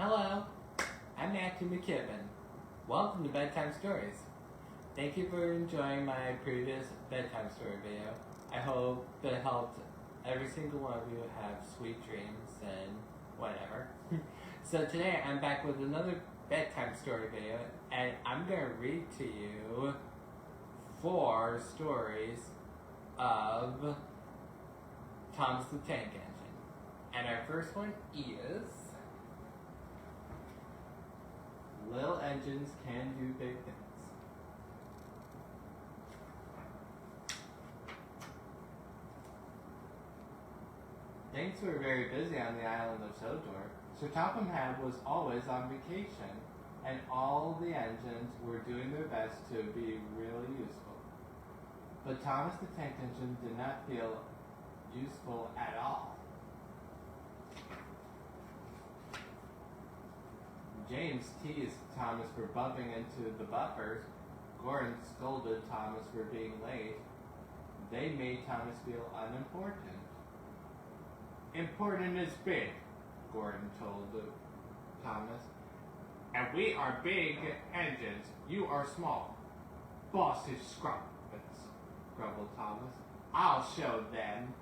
Hello, I'm Matthew McKibbin. Welcome to Bedtime Stories. Thank you for enjoying my previous bedtime story video. I hope that helped every single one of you have sweet dreams and whatever. So today I'm back with another bedtime story video, and I'm going to read to you 4 stories of Thomas the Tank Engine. And our first one is Little Engines Can Do Big Things. Things were very busy on the island of Sodor. Sir Topham Hatt was always on vacation, and all the engines were doing their best to be really useful. But Thomas the Tank Engine did not feel useful at all. James teased Thomas for bumping into the buffers. Gordon scolded Thomas for being late. They made Thomas feel unimportant. Important is big, Gordon told Thomas. And we are big engines. You are small. Bossy scrumpets, grumbled Thomas. I'll show them.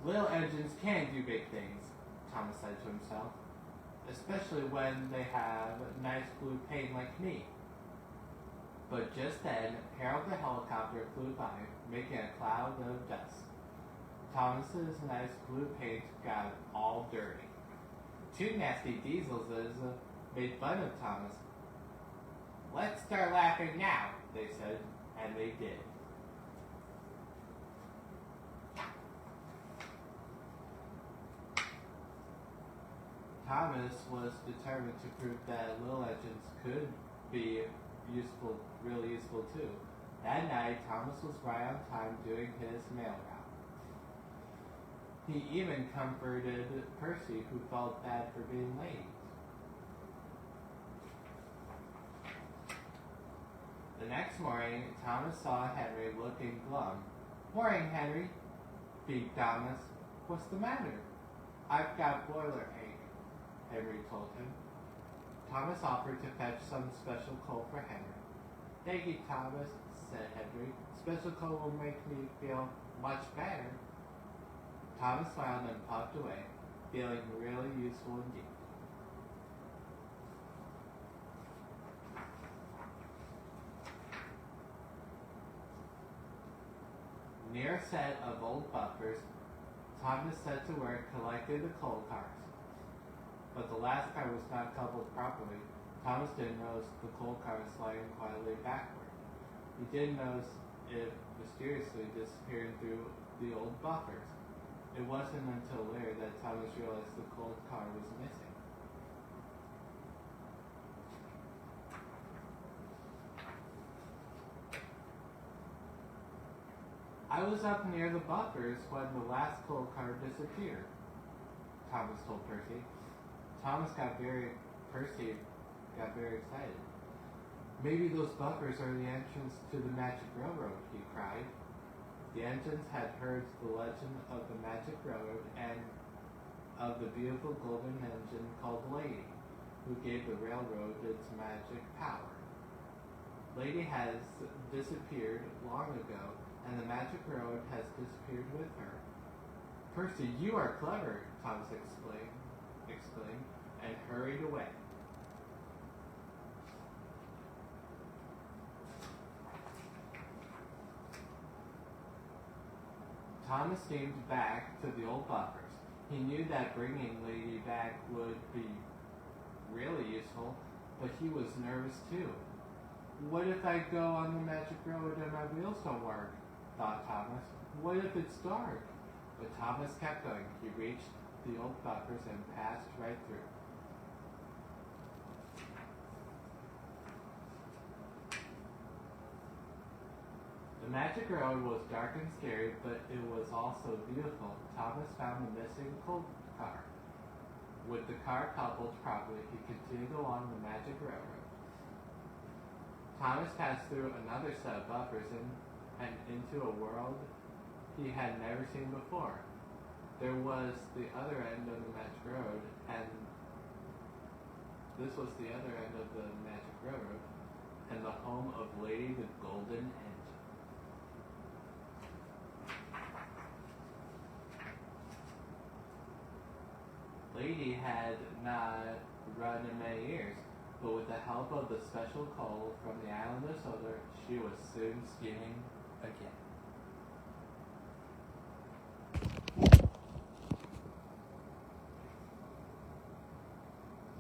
Little engines can do big things, Thomas said to himself, especially when they have nice blue paint like me. But just then, Harold the helicopter flew by, making a cloud of dust. Thomas's nice blue paint got all dirty. 2 nasty diesels made fun of Thomas. Let's start laughing now, they said, and they did. Thomas was determined to prove that little engines could be useful, really useful too. That night, Thomas was right on time doing his mail route. He even comforted Percy, who felt bad for being late. The next morning, Thomas saw Henry looking glum. Morning, Henry, beeped Thomas. What's the matter? I've got boiler ache, Henry told him. Thomas offered to fetch some special coal for Henry. Thank you, Thomas, said Henry. Special coal will make me feel much better. Thomas smiled and puffed away, feeling really useful indeed. Near a set of old buffers, Thomas set to work collecting the coal cars. But the last car was not coupled properly. Thomas didn't notice the coal car was sliding quietly backward. He did notice it mysteriously disappearing through the old buffers. It wasn't until later that Thomas realized the coal car was missing. I was up near the buffers when the last coal car disappeared, Thomas told Percy. Percy got very excited. Maybe those buffers are the entrance to the Magic Railroad, he cried. The engines had heard the legend of the Magic Railroad and of the beautiful golden engine called Lady, who gave the railroad its magic power. Lady has disappeared long ago, and the Magic Railroad has disappeared with her. Percy, you are clever, Thomas exclaimed, and hurried away. Thomas steamed back to the old buffers. He knew that bringing Lady back would be really useful, but he was nervous too. What if I go on the Magic Road and my wheels don't work? Thought Thomas. What if it's dark? But Thomas kept going. He reached the old buffers and passed right through. The Magic Road was dark and scary, but it was also beautiful. Thomas found the missing coal car. With the car coupled properly, he continued along the Magic Railroad. Thomas passed through another set of buffers and into a world he had never seen before. There was the other end of the Magic Road, and this was the other end of the Magic Railroad, and the home of Lady the Golden Engine. Lady had not run in many years, but with the help of the special coal from the island of Solar, she was soon skiing again.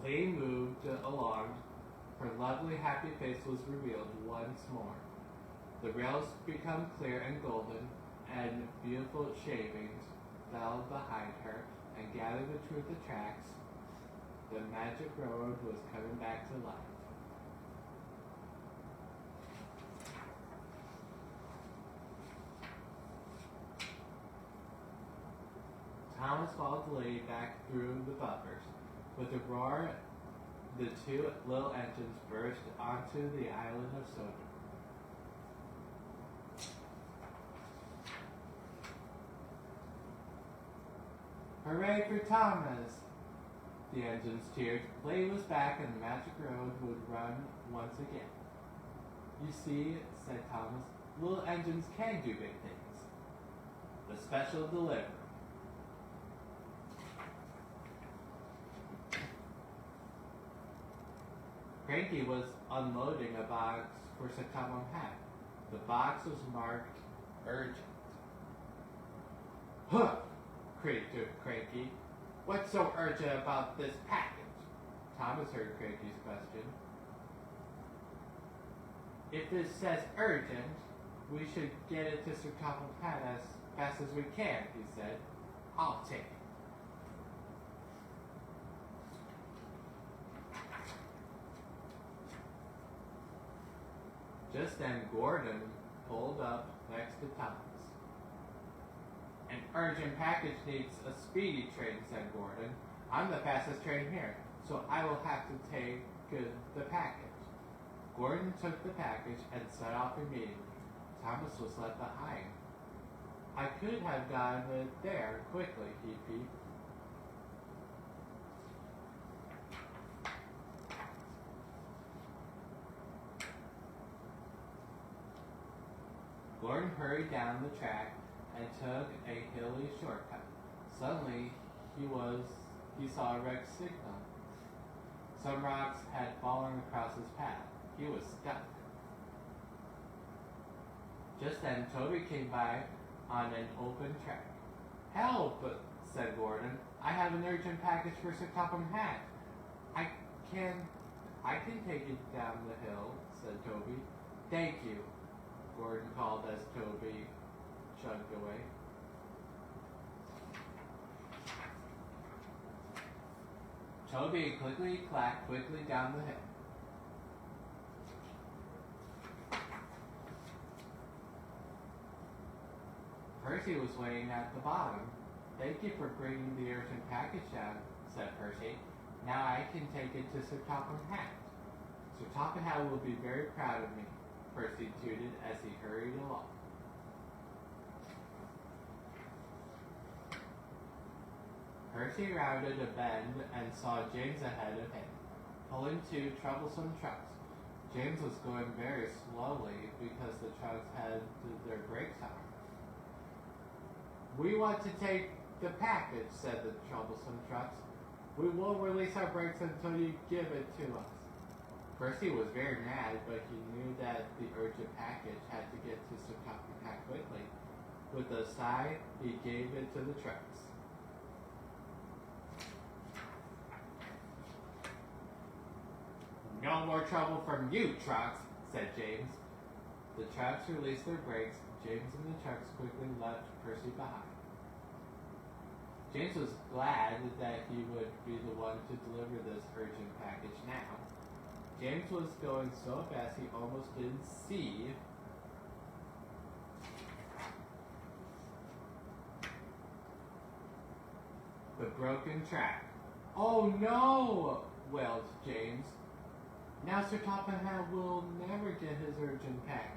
Lady moved along. Her lovely, happy face was revealed once more. The rails become clear and golden, and beautiful shavings fell behind her and gathered between the tracks. The Magic Road was coming back to life. Thomas followed the lady back through the buffers. With a roar, the two little engines burst onto the island of Soda. Hooray for Thomas! The engines cheered. Lady was back and the Magic Road would run once again. You see, said Thomas, little engines can do big things. The special delivery. Cranky was unloading a box for Sakamon Hat. The box was marked urgent. Huh! Creaked Cranky. What's so urgent about this package? Thomas heard Cranky's question. If it says urgent, we should get it to Sakamon Hat as fast as we can, he said. I'll take it. Just then, Gordon pulled up next to Thomas. An urgent package needs a speedy train, said Gordon. I'm the fastest train here, so I will have to take the package. Gordon took the package and set off immediately. Thomas was left behind. I could have gotten it there quickly, he peeped. Gordon hurried down the track and took a hilly shortcut. Suddenly, he saw a wrecked signal. Some rocks had fallen across his path. He was stuck. Just then, Toby came by on an open track. Help, said Gordon. I have an urgent package for Sir Topham Hatt. I can take it down the hill, said Toby. Thank you, Gordon called as Toby chugged away. Toby clacked quickly down the hill. Percy was waiting at the bottom. Thank you for bringing the urgent package down, said Percy. Now I can take it to Sir Topham Hatt. Sir Topham Hatt will be very proud of me, Percy tooted as he hurried along. Percy rounded a bend and saw James ahead of him, pulling two troublesome trucks. James was going very slowly because the trucks had their brakes on. We want to take the package, said the troublesome trucks. We won't release our brakes until you give it to us. Percy was very mad, but he knew that the urgent package had to get to Sir Topham Hatt quickly. With a sigh, he gave it to the trucks. No more trouble from you, trucks, said James. The trucks released their brakes. James and the trucks quickly left Percy behind. James was glad that he would be the one to deliver this urgent package now. James was going so fast he almost didn't see the broken track. Oh no, wailed James. Now Sir Topham Hatt will never get his urgent package.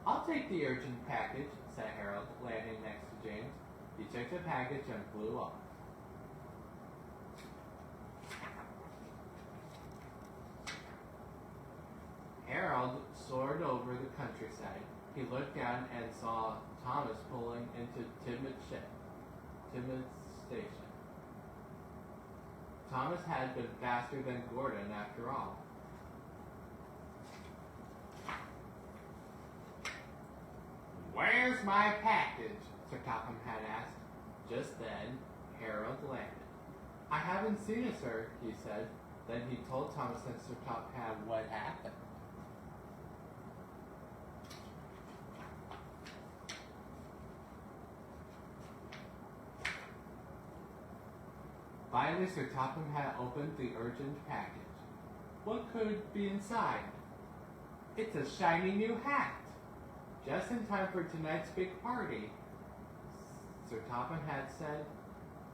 I'll take the urgent package, said Harold, landing next to James. He took the package and flew off. Harold soared over the countryside. He looked down and saw Thomas pulling into Timmins station. Thomas had been faster than Gordon after all. "Where's my package?" Sir Topham had asked. Just then, Harold landed. "I haven't seen it, sir," he said. Then he told Thomas and Sir Topham what happened. Finally, Sir Topham had opened the urgent package. What could be inside? It's a shiny new hat! Just in time for tonight's big party, Sir Topham had said,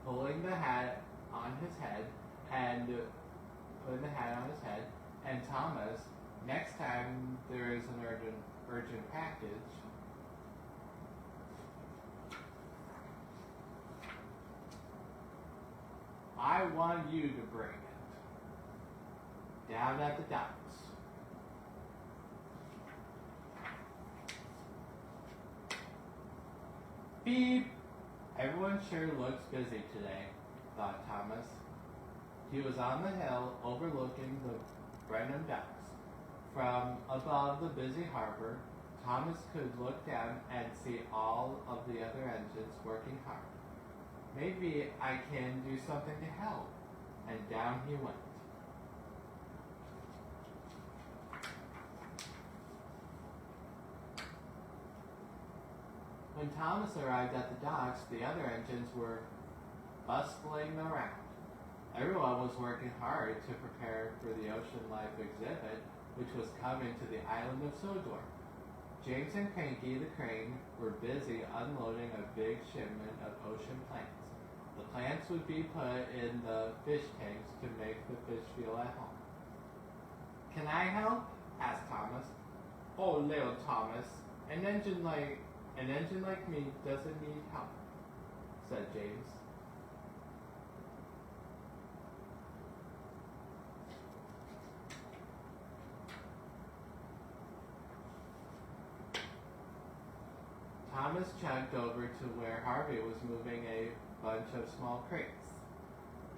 pulling the hat on his head and Thomas, next time there is an urgent package, I want you to bring it down at the docks. Beep! Everyone sure looks busy today, thought Thomas. He was on the hill overlooking the Brenham docks. From above the busy harbor, Thomas could look down and see all of the other engines working hard. Maybe I can do something to help. And down he went. When Thomas arrived at the docks, the other engines were bustling around. Everyone was working hard to prepare for the ocean life exhibit, which was coming to the island of Sodor. James and Cranky the crane were busy unloading a big shipment of ocean plants. The plants would be put in the fish tanks to make the fish feel at home. "Can I help?" asked Thomas. "Oh, little Thomas, an engine like me doesn't need help," said James. Thomas chugged over to where Harvey was moving a bunch of small crates.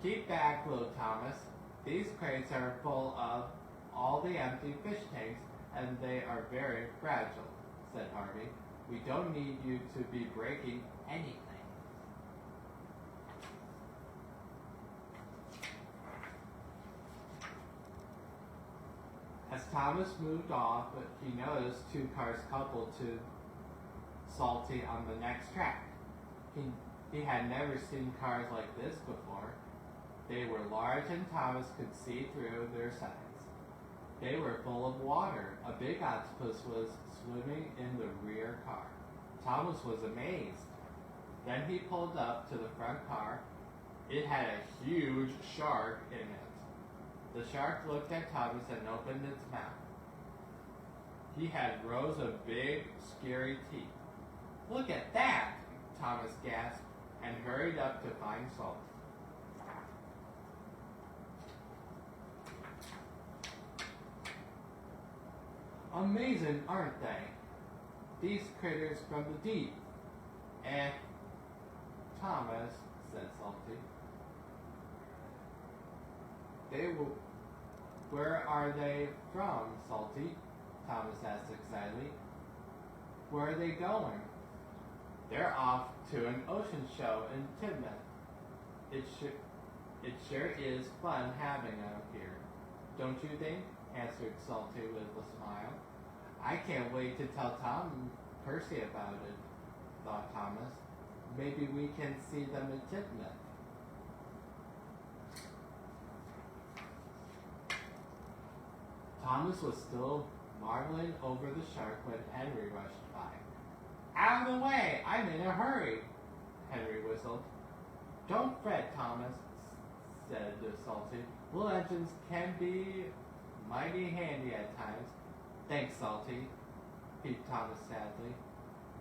"Keep back, little Thomas. These crates are full of all the empty fish tanks, and they are very fragile," said Harvey. "We don't need you to be breaking anything." As Thomas moved off, he noticed two cars coupled to Salty on the next track. He had never seen cars like this before. They were large and Thomas could see through their sides. They were full of water. A big octopus was swimming in the rear car. Thomas was amazed. Then he pulled up to the front car. It had a huge shark in it. The shark looked at Thomas and opened its mouth. He had rows of big, scary teeth. "Look at that!" Thomas gasped and hurried up to find Salt. "Amazing, aren't they? These critters from the deep." Thomas," said Salty. Where are they from, Salty?" Thomas asked excitedly. "Where are they going?" "They're off to an ocean show in Timmins. It sure is fun having them here, don't you think?" answered Salty with a smile. "I can't wait to tell Tom Percy about it," thought Thomas. "Maybe we can see them in Timmins." Thomas was still marveling over the shark when Henry rushed by. "Out of the way! I'm in a hurry!" Henry whistled. "Don't fret, Thomas," said Salty. "Little engines can be mighty handy at times." "Thanks, Salty," peeped Thomas sadly.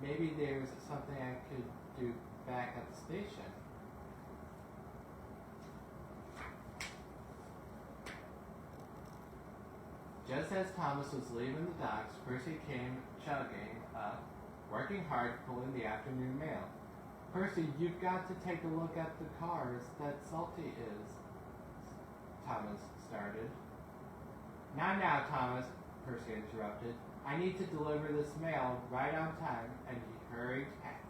"Maybe there's something I could do back back at the station. Just as Thomas was leaving the docks, Percy came chugging up, working hard pulling the afternoon mail. Percy, you've got to take a look at the cars that Salty is, Thomas started. Not now, Thomas, Percy interrupted. I need to deliver this mail right on time, and he hurried past.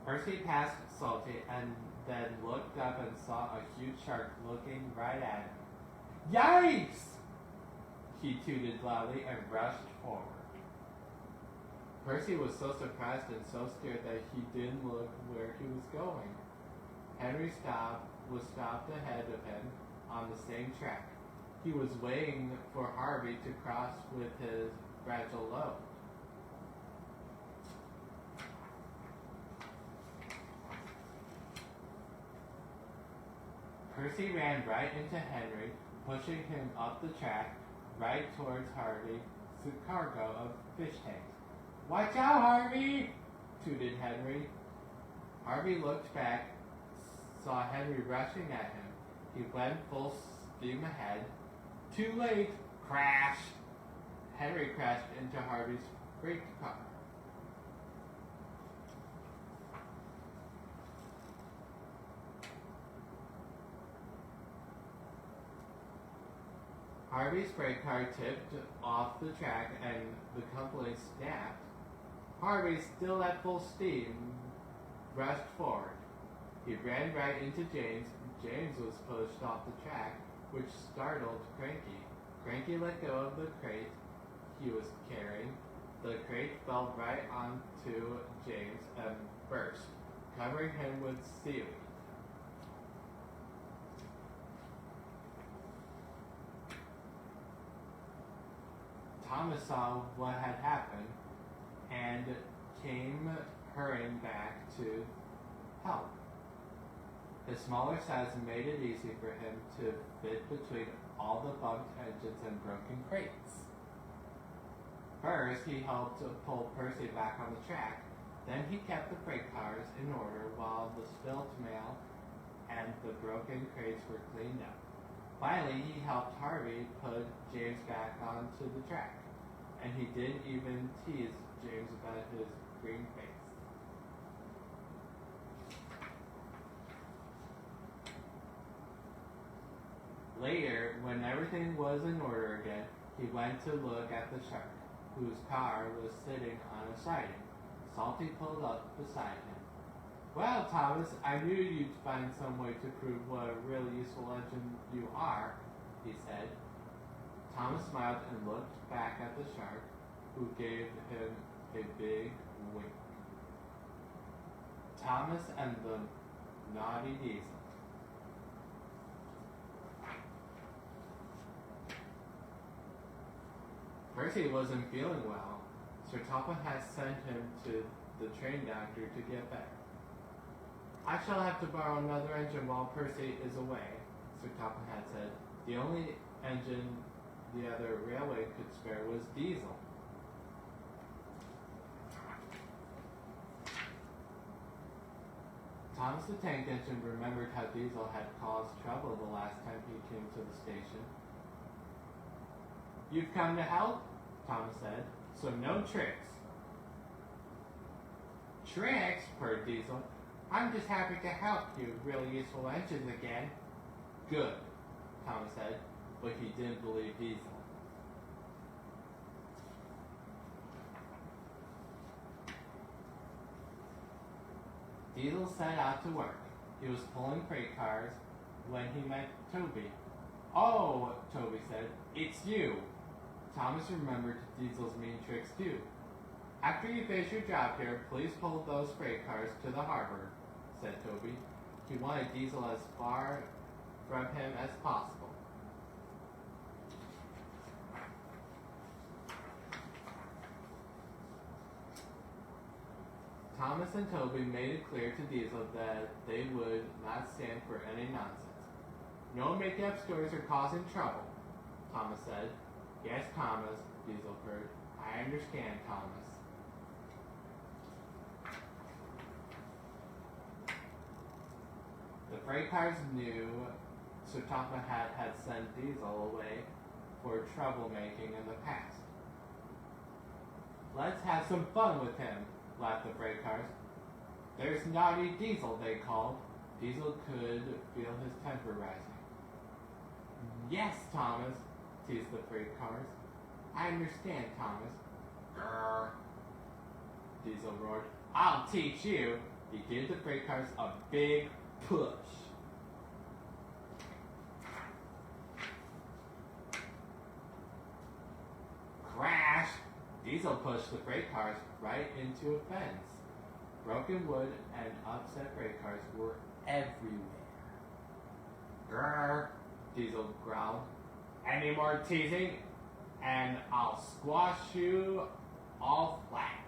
Percy passed Salty and then looked up and saw a huge shark looking right at him. Yikes! He tooted loudly and rushed forward. Percy was so surprised and so scared that he didn't look where he was going. Henry was stopped ahead of him on the same track. He was waiting for Harvey to cross with his fragile load. Percy ran right into Henry, pushing him up the track right towards Harvey's cargo of fish tanks. Watch out, Harvey! Tooted Henry. Harvey looked back, saw Henry rushing at him. He went full steam ahead. Too late! Crash! Henry crashed into Harvey's freight car. Harvey's freight car tipped off the track and the company snapped. Harvey, still at full steam, rushed forward. He ran right into James. James was pushed off the track, which startled Cranky. Cranky let go of the crate he was carrying. The crate fell right onto James and burst, covering him with seaweed. Thomas saw what had happened and came hurrying back to help. His smaller size made it easy for him to fit between all the bumped engines and broken crates. First, he helped pull Percy back on the track. Then he kept the freight cars in order while the spilt mail and the broken crates were cleaned up. Finally, he helped Harvey put James back onto the track, and he didn't even tease James about his green face. Later, when everything was in order again, he went to look at the shark, whose car was sitting on a siding. Salty pulled up beside him. Well, Thomas, I knew you'd find some way to prove what a really useful engine you are, he said. Thomas smiled and looked back at the shark, who gave him a big wink. Thomas and the naughty diesel. Percy wasn't feeling well. Sir Topham had sent him to the train doctor to get better. I shall have to borrow another engine while Percy is away, Sir Topham had said. The only engine the other railway could spare was diesel. Thomas the Tank Engine remembered how Diesel had caused trouble the last time he came to the station. You've come to help? Thomas said. So no tricks. Tricks? Purred Diesel. I'm just happy to help you, really useful engines again. Good, Thomas said, but he didn't believe Diesel. Diesel set out to work. He was pulling freight cars when he met Toby. Oh, Toby said, it's you. Thomas remembered Diesel's mean tricks too. After you finish your job here, please pull those freight cars to the harbor, said Toby. He wanted Diesel as far from him as possible. Thomas and Toby made it clear to Diesel that they would not stand for any nonsense. No making up stories or causing trouble, Thomas said. Yes, Thomas, Diesel purred. I understand, Thomas. The freight cars knew Sir Topham Hatt had sent Diesel away for troublemaking in the past. Let's have some fun with him, laughed the freight cars. There's Naughty Diesel, they called. Diesel could feel his temper rising. Yes, Thomas, teased the freight cars. I understand, Thomas. Grrr. Diesel roared. I'll teach you. He gave the freight cars a big push. Crash! Diesel pushed the freight cars right into a fence. Broken wood and upset freight cars were everywhere. Grrr! Diesel growled. Any more teasing, and I'll squash you all flat.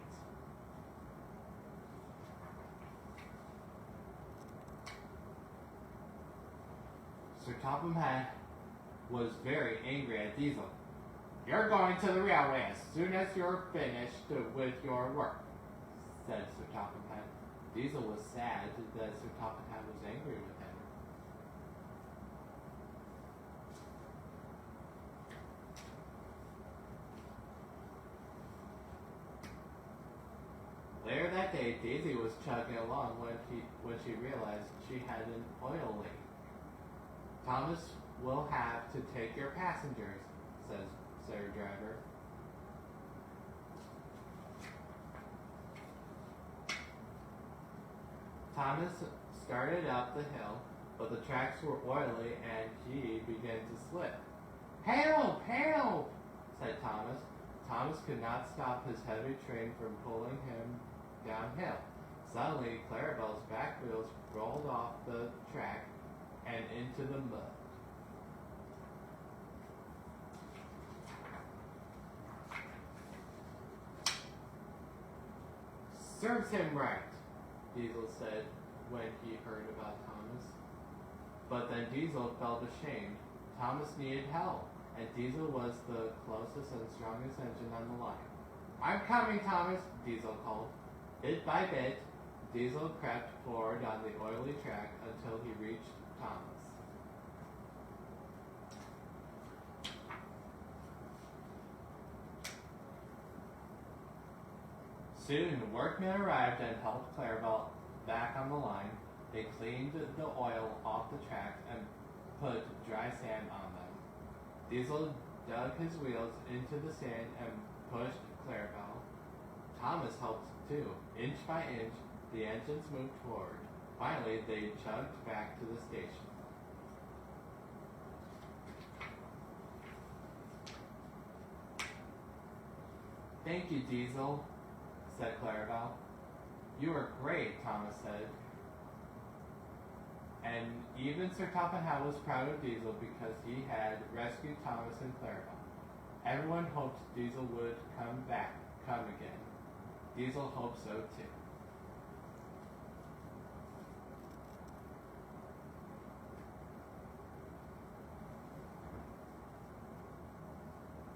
Sir Topham Hatt was very angry at Diesel. You're going to the railway as soon as you're finished with your work, said Sir Topham Hatt. Diesel was sad that Sir Topham Hatt was angry with him. Later that day, Daisy was chugging along when she realized she had an oil leak. Thomas will have to take your passengers, says Sir Driver. Thomas started up the hill, but the tracks were oily and he began to slip. Help! Help! Said Thomas. Thomas could not stop his heavy train from pulling him downhill. Suddenly, Clarabelle's back wheels rolled off the track and into the mud. Serves him right, Diesel said when he heard about Thomas. But then Diesel felt ashamed. Thomas needed help, and Diesel was the closest and strongest engine on the line. I'm coming, Thomas, Diesel called. Bit by bit, Diesel crept forward on the oily track until he reached Thomas. Soon, workmen arrived and helped Clarabelle back on the line. They cleaned the oil off the tracks and put dry sand on them. Diesel dug his wheels into the sand and pushed Clarabelle. Thomas helped too. Inch by inch, the engines moved forward. Finally, they chugged back to the station. Thank you, Diesel, said Clarabelle. You were great, Thomas said. And even Sir Topham Hatt was proud of Diesel because he had rescued Thomas and Clarabelle. Everyone hoped Diesel would come again. Diesel hoped so too.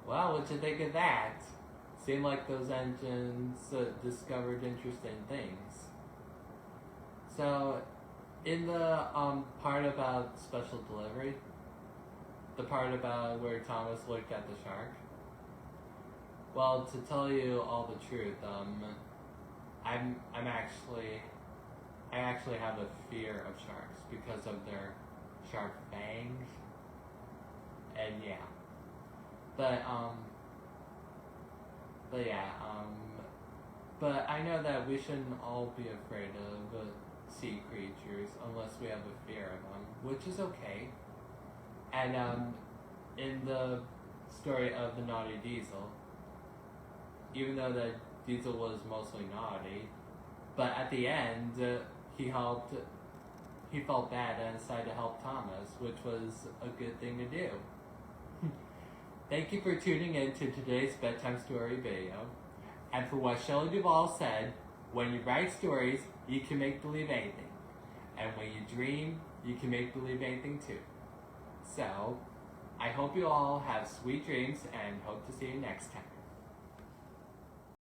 Well, what you think of that? Seemed like those engines discovered interesting things. So, in the part about special delivery, the part about where Thomas looked at the shark, well, to tell you all the truth, I actually have a fear of sharks because of their sharp fangs, and yeah. But I know that we shouldn't all be afraid of sea creatures unless we have a fear of them, which is okay. And in the story of the naughty Diesel, even though that Diesel was mostly naughty, but at the end he felt bad and decided to help Thomas, which was a good thing to do. Thank you for tuning in to today's bedtime story video. And for what Shelley Duvall said, when you write stories, you can make believe anything. And when you dream, you can make believe anything too. So, I hope you all have sweet dreams and hope to see you next time.